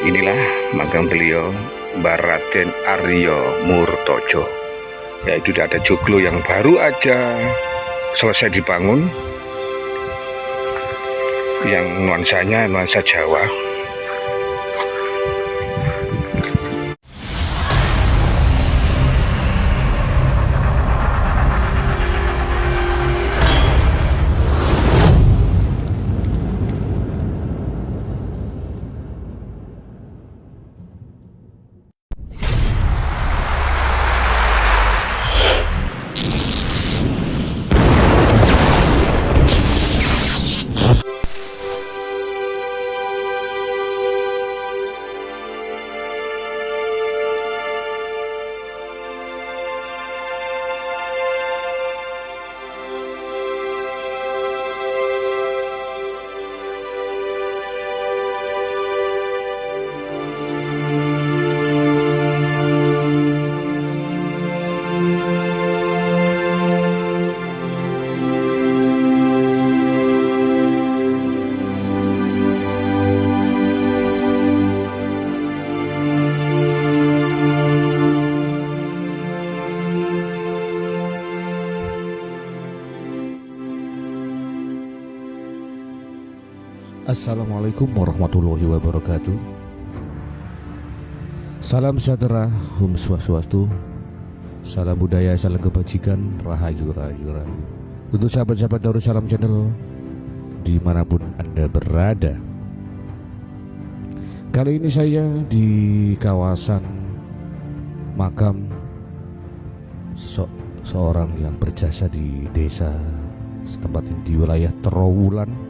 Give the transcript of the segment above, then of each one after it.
inilah makam beliau Mbah Raden Aryo Murtojo, yaitu ada joglo yang baru aja selesai dibangun, yang nuansanya nuansa Jawa. Assalamualaikum warahmatullahi wabarakatuh. Salam sejahtera, Om Swastiastu, salam budaya, salam kebajikan, rahayu rahayu rahayu. Untuk sahabat-sahabat Darussalam Channel dimanapun Anda berada, kali ini saya di kawasan makam seorang yang berjasa di desa setempat ini, di wilayah Trowulan,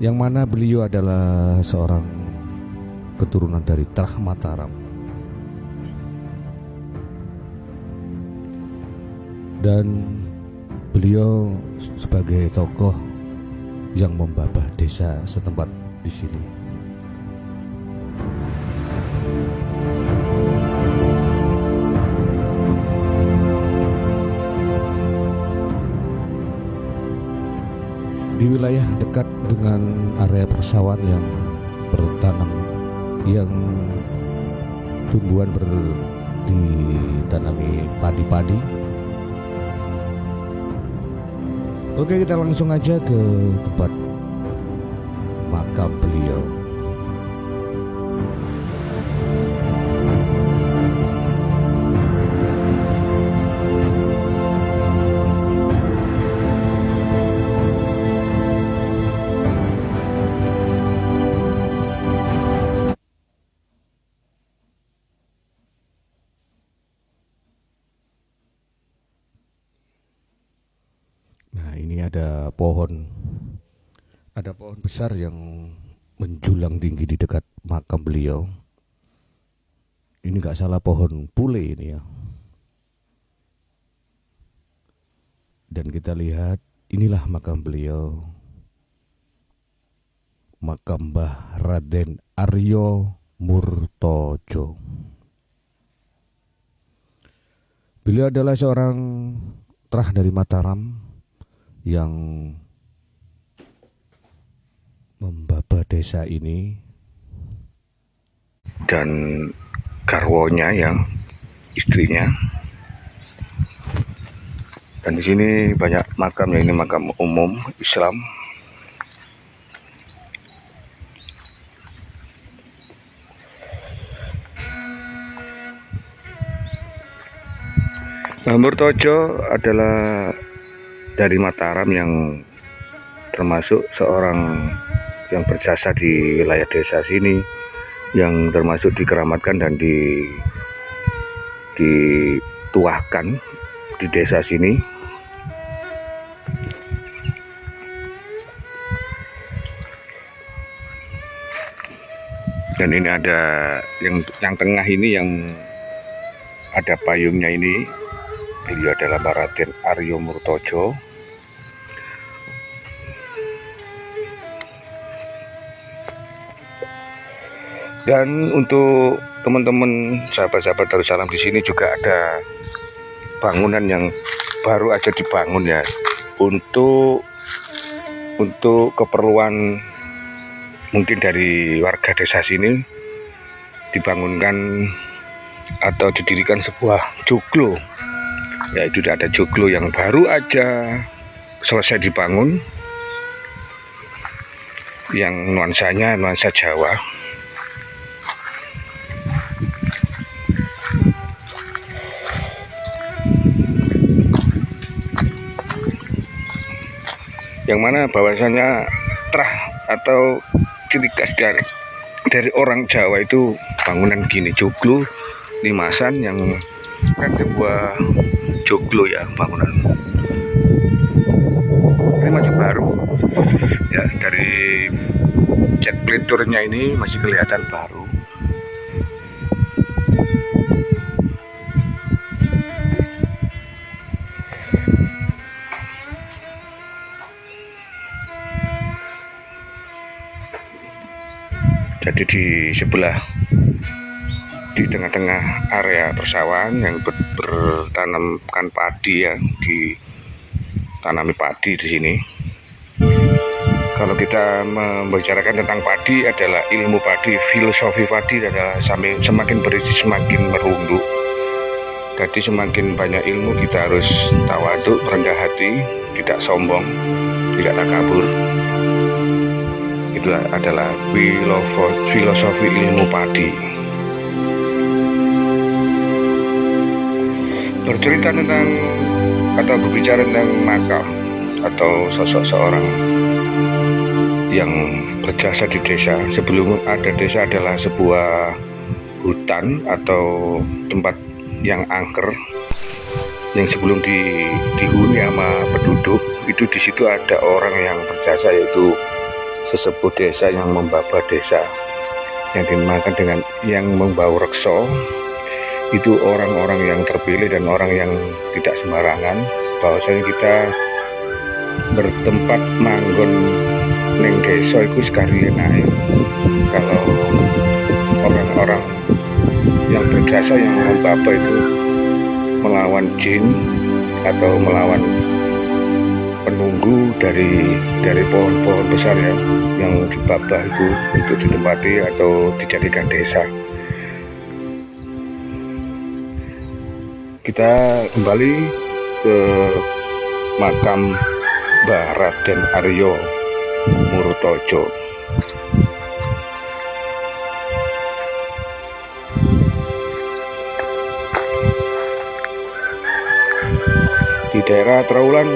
yang mana beliau adalah seorang keturunan dari Trah Mataram. Dan beliau sebagai tokoh yang membabah desa setempat di sini. Di wilayah dekat dengan area persawahan yang bertanam, yang tumbuhan ditanami padi-padi. Oke, kita langsung aja ke tempat makam beliau. Ini ada pohon besar yang menjulang tinggi di dekat makam beliau. Ini nggak salah pohon pule ini ya. Dan kita lihat inilah makam beliau, makam Mbah Raden Aryo Murtojo. Beliau adalah seorang Trah dari Mataram yang membabah desa ini, Dan garwonya yang istrinya. Dan di sini banyak makam, ya ini makam umum Islam. Mbah Murtojo adalah dari Mataram, yang termasuk seorang yang berjasa di wilayah desa sini, yang termasuk dikeramatkan dan dituahkan di desa sini. Dan ini ada yang tengah ini, yang ada payungnya ini, beliau adalah Mbah Raden Aryo Murtojo. Dan untuk teman-teman sahabat-sahabat Darussalam di sini juga ada bangunan yang baru aja dibangun ya, untuk keperluan mungkin dari warga desa sini, dibangunkan atau didirikan sebuah joglo, yaitu ada joglo yang baru aja selesai dibangun, yang nuansanya nuansa Jawa. Yang mana bahwasanya terah atau ciri khas dari orang Jawa itu bangunan gini, joglo limasan, yang kan sebuah joglo ya, bangunan ini masih baru ya, dari cat peliturnya ini masih kelihatan baru. Jadi di sebelah, di tengah-tengah area persawahan yang bertanamkan padi ya, ditanami padi di sini. Kalau kita membicarakan tentang padi, adalah ilmu padi, filosofi padi adalah semakin berisi semakin merunduk. Jadi semakin banyak ilmu kita harus tawaduk, rendah hati, tidak sombong, tidak takabur. Itu adalah filosofi ilmu padi. Bercerita tentang atau berbicara tentang makam atau sosok seorang yang berjasa di desa. Sebelum ada desa adalah sebuah hutan atau tempat yang angker, yang sebelum dihuni sama penduduk. Itu di situ ada orang yang berjasa, yaitu sesepuh desa yang membaba desa, yang dinamakan dengan yang membau rekso. Itu orang-orang yang terpilih dan orang yang tidak sembarangan. Bahwasanya kita bertempat manggon neng desa itu sekali naik. Kalau orang-orang yang berjasa yang membaba itu melawan jin atau melawan penunggu dari pohon-pohon besar ya, yang dibabah itu untuk ditempati atau dijadikan desa. Kita kembali ke makam Mbah Raden Arya Murtojo. Di daerah Trowulan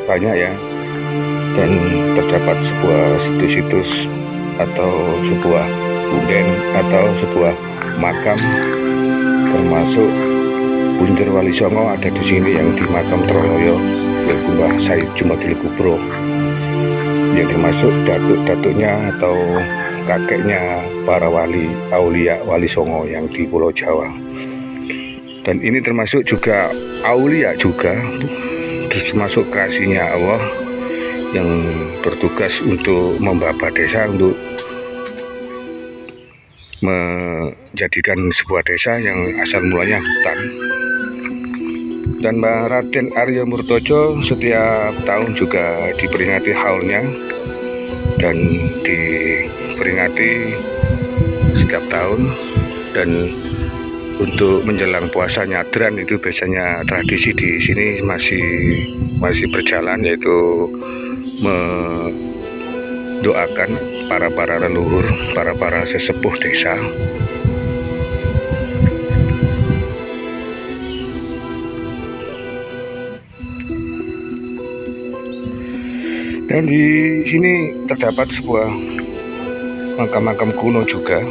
banyak ya, dan terdapat sebuah situs-situs atau sebuah punden atau sebuah makam, termasuk Punjer Wali Songo ada di sini, yang di makam Troloyo, yaitu Mbah Said Jumadil Kubro, yang termasuk datuk-datuknya atau kakeknya para wali aulia Wali Songo yang di Pulau Jawa. Dan ini termasuk juga aulia juga, termasuk kasihnya Allah yang bertugas untuk membaba desa, untuk menjadikan sebuah desa yang asal mulanya hutan. Dan Mbah Raden Arya Murtojo setiap tahun juga diperingati haulnya, dan diperingati setiap tahun. Dan untuk menjelang puasa nyadran itu biasanya tradisi di sini masih berjalan, yaitu mendoakan para leluhur, para sesepuh desa. Dan di sini terdapat sebuah makam-makam kuno juga.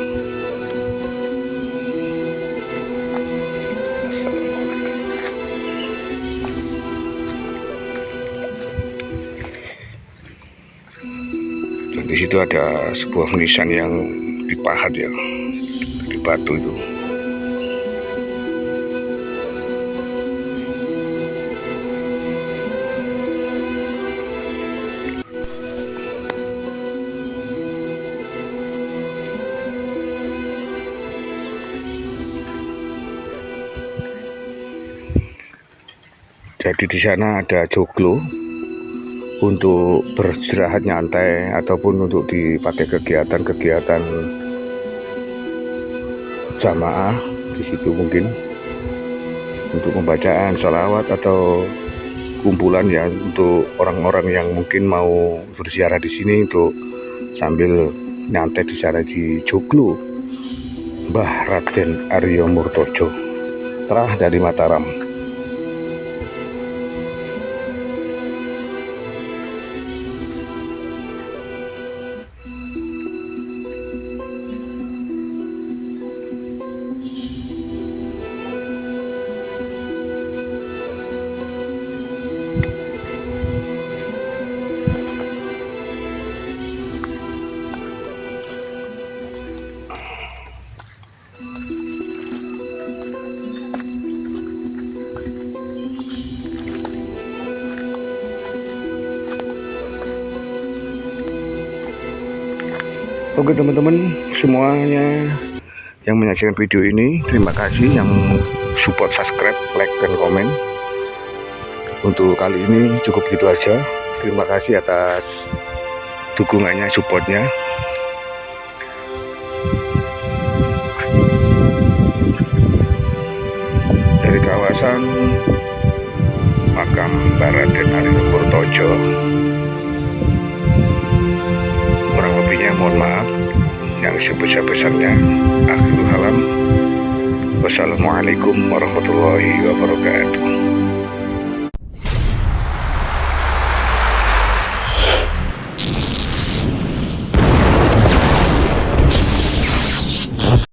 Dan di situ ada sebuah nisan yang dipahat ya, di batu itu. Jadi di sana ada joglo untuk beristirahat nyantai ataupun untuk dipakai kegiatan-kegiatan jamaah di situ mungkin untuk pembacaan sholawat atau kumpulan ya, untuk orang-orang yang mungkin mau berziarah di sini untuk sambil nyantai di sana di Joglo Mbah Raden Aryo Murtojo Terah dari Mataram. Oke teman-teman semuanya yang menyaksikan video ini, terima kasih yang support, subscribe, like, dan komen. Untuk kali ini cukup gitu aja. Terima kasih atas dukungannya, supportnya. Dari kawasan makam Mbah Raden Aryo Murtojo, kurang lebihnya mohon maaf. Yang sebesar-besarnya, akhirul kalam. Wassalamualaikum warahmatullahi wabarakatuh.